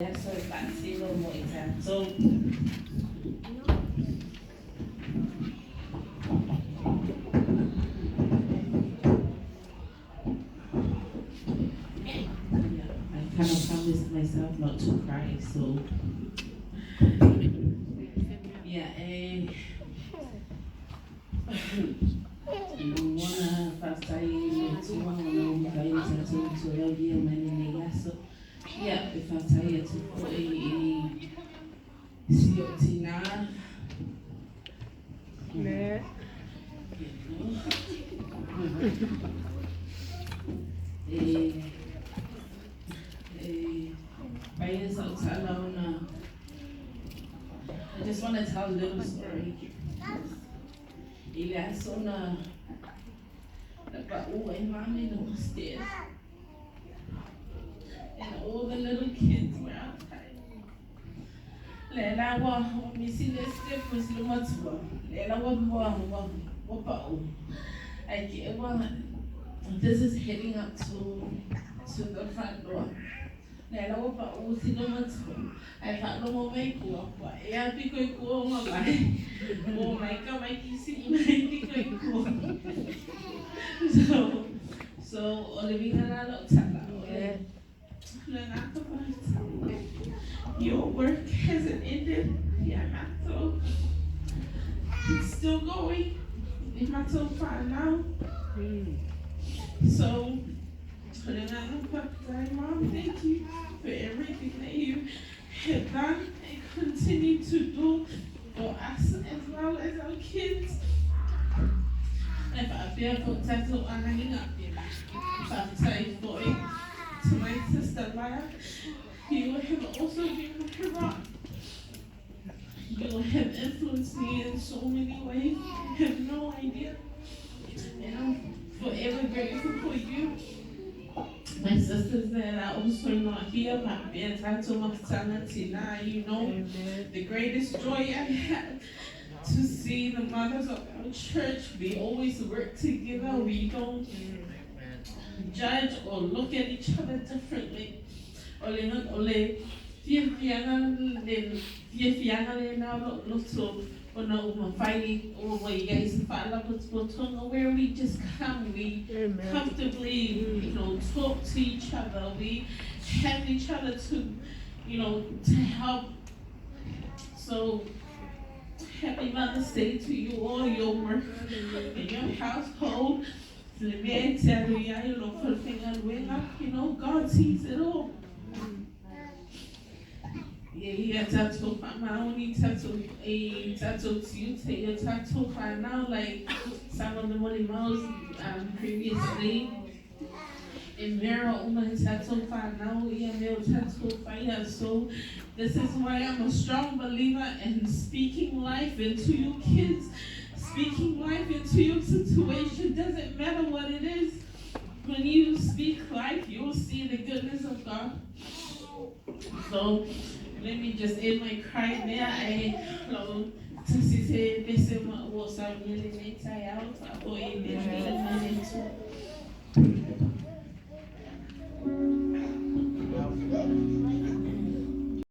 Yeah, so it's like see a little more exam. So yeah, I kind of promised myself not to cry. So yeah, mwana pasta hii tiwa wana kaini tatu tulogia manene yaso yeah pasta hii tu sio tina 네. eh by so alone. I just want to tell a little story. Ile asona about and mommy downstairs. And all the little kids were outside. Lela wa missing the step was the matua. Lela wa I get one. This is heading up to the front door. Lela wa si the matua. I thought no more make wa. Yeah, because go on my oh my god, my kissing so Olivia and your work hasn't ended. Yeah, so it's still going. It's not so far now. So Mom, thank you for everything that you have done and continue to do for us as well as our kids. If I feel contact with hanging up, if I say for it to my sister Maya, you have also been my rock. You have influenced me in so many ways. You have no idea. And I'm forever grateful for you. My sisters that are also not here, my best now, you know, the greatest joy I had to see the mothers of our church. We always work together. We don't judge or look at each other differently. Where we just come, we comfortably, talk to each other. We have each other to help. So happy Mother's Day to you all, your work in your household. God sees it all. Yeah, tattoo. My only tattoo, a tattoo to you. Take your tattoo right now, like some of the money miles previously. In mirror, my tattoo right now, yeah, male tattoo fire. So this is why I'm a strong believer in speaking life into you kids. Speaking life into your situation doesn't matter what it is. When you speak life, you'll see the goodness of God. So let me just end my cry there. I to see this was really makes I out for